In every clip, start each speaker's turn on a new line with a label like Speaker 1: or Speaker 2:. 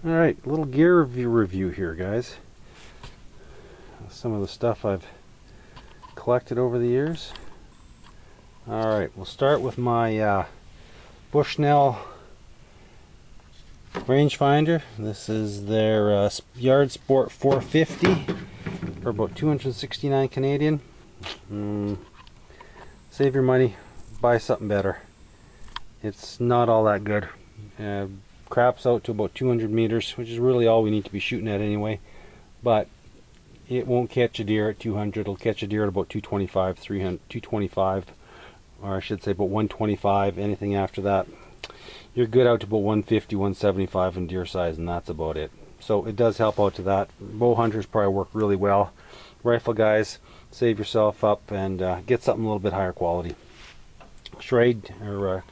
Speaker 1: Alright, little gear review here, guys. Some of the stuff I've collected over the years. Alright, we'll start with my Bushnell rangefinder. This is their Yard Sport 450 for about 269 Canadian. Save your money, buy something better. It's not all that good. Craps out to about 200 meters, which is really all we need to be shooting at anyway. But it won't catch a deer at 200. It'll catch a deer at about 225, 300, 225, or I should say about 125. Anything after that, you're good out to about 150, 175 in deer size, and that's about it. So it does help out to that. Bow hunters probably work really well. Rifle guys, save yourself up and get something a little bit higher quality. Schrade or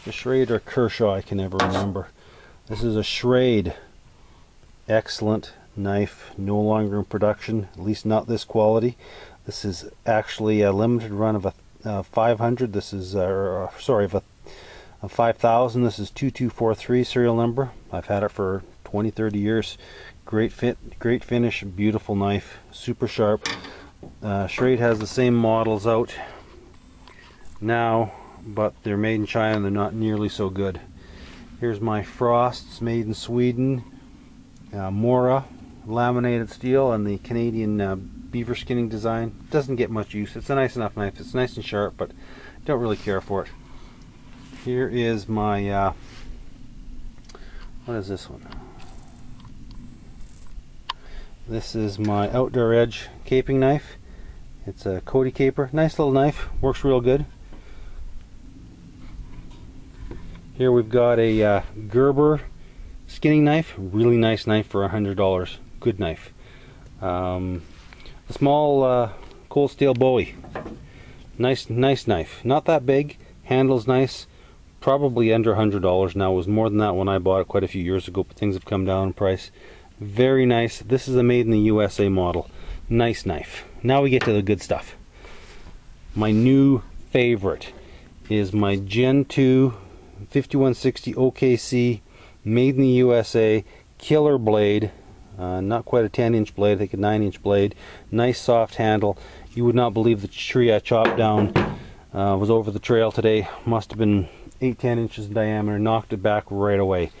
Speaker 1: the Schrade or Kershaw, I can never remember. This is a Schrade, excellent knife, no longer in production, at least not this quality. This is actually a limited run of a 500. This is sorry, of a 5000. This is 2243 serial number. I've had it for 20-30 years. Great fit, great finish, beautiful knife, super sharp. Schrade has the same models out now, but they're made in China and they're not nearly so good. Here's my Frosts, made in Sweden. Mora laminated steel and the Canadian beaver skinning design. Doesn't get much use. It's a nice enough knife. It's nice and sharp, but don't really care for it. Here is my what is this one? This is my Outdoor Edge caping knife. It's a Cody caper. Nice little knife. Works real good. Here we've got a Gerber skinning knife. Really nice knife for $100. Good knife. A small cold steel Bowie. Nice knife. Not that big. Handle's nice. Probably under $100 now. It was more than that when I bought it quite a few years ago, but things have come down in price. Very nice. This is a made in the USA model. Nice knife. Now we get to the good stuff. My new favorite is my Gen 2 5160 OKC, made in the USA, killer blade. Not quite a 10-inch blade, I think a 9-inch blade. Nice soft handle. You would not believe the tree I chopped down was over the trail today. Must have been 8-10 inches in diameter. Knocked it back right away.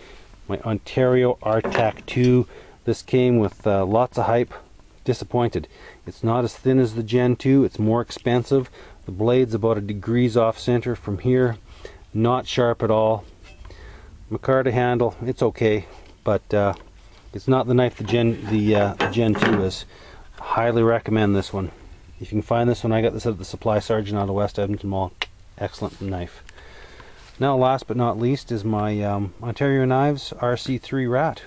Speaker 1: My Ontario RTAC 2. This came with lots of hype. Disappointed. It's not as thin as the Gen 2. It's more expensive. The blade's about 1 degree off center from here. Not sharp at all. Micarta handle. It's okay, but it's not the knife the Gen 2 is. Highly recommend this one. If you can find this one, I got this at the Supply Sergeant out of West Edmonton Mall. Excellent knife. Now, last but not least, is my Ontario Knives RC3 Rat.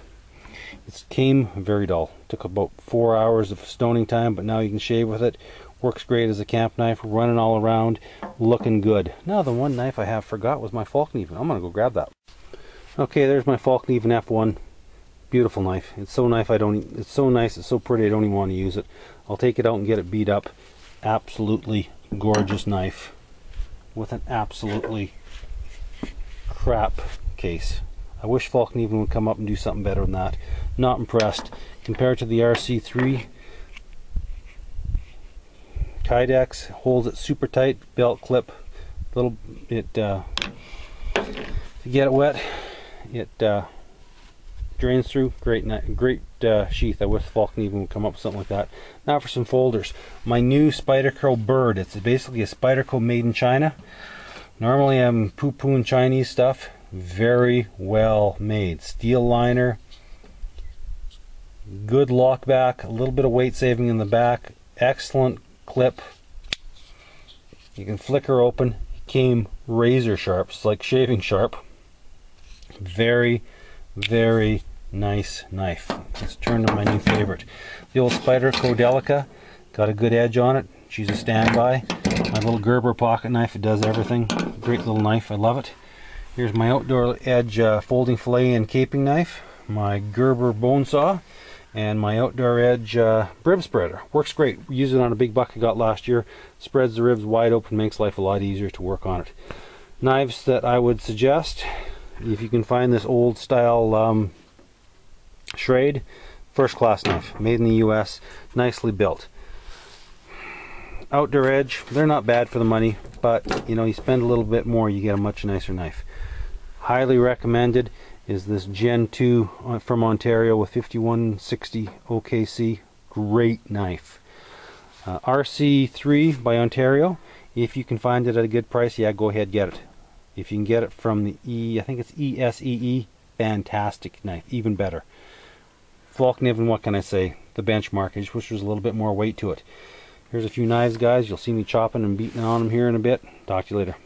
Speaker 1: It came very dull. Took about 4 hours of stoning time, but now you can shave with it. Works great as a camp knife, running all around, looking good. Now the one knife I have forgot was my Falkneven. I'm gonna go grab that. Okay, there's my Falkneven F1. Beautiful knife. It's so nice. It's so nice. It's so pretty. I don't even want to use it. I'll take it out and get it beat up. Absolutely gorgeous knife with an absolutely crap case. I wish Falkneven would come up and do something better than that. Not impressed. Compared to the RC3, Kydex holds it super tight, belt clip. To get it wet, it drains through. Great sheath. I wish Falkneven would come up with something like that. Now for some folders. My new Spyderco Bird. It's basically a Spyderco made in China. Normally I'm poo-pooing Chinese stuff. Very well made. Steel liner, good lockback, a little bit of weight saving in the back, excellent clip. You can flick her open. It came razor sharp. It's like shaving sharp. Very, very nice knife. Let's turn to my new favorite. The old Spyderco Delica. Got a good edge on it. She's a standby. My little Gerber pocket knife. It does everything. Great little knife. I love it. Here's my Outdoor Edge folding fillet and caping knife, my Gerber bone saw, and my Outdoor Edge rib spreader. Works great. Use it on a big buck I got last year. Spreads the ribs wide open, makes life a lot easier to work on it. Knives that I would suggest, if you can find this old style Schrade, first class knife, made in the US, nicely built. Outdoor Edge, they're not bad for the money, but you know, you spend a little bit more, you get a much nicer knife. Highly recommended is this Gen 2 from Ontario with 5160 OKC. Great knife. RC3 by Ontario. If you can find it at a good price, yeah, go ahead, get it. If you can get it from the I think it's ESEE, fantastic knife, even better. Volkniven, what can I say? The benchmark. I just wish there was a little bit more weight to it. Here's a few knives, guys. You'll see me chopping and beating on them here in a bit. Talk to you later.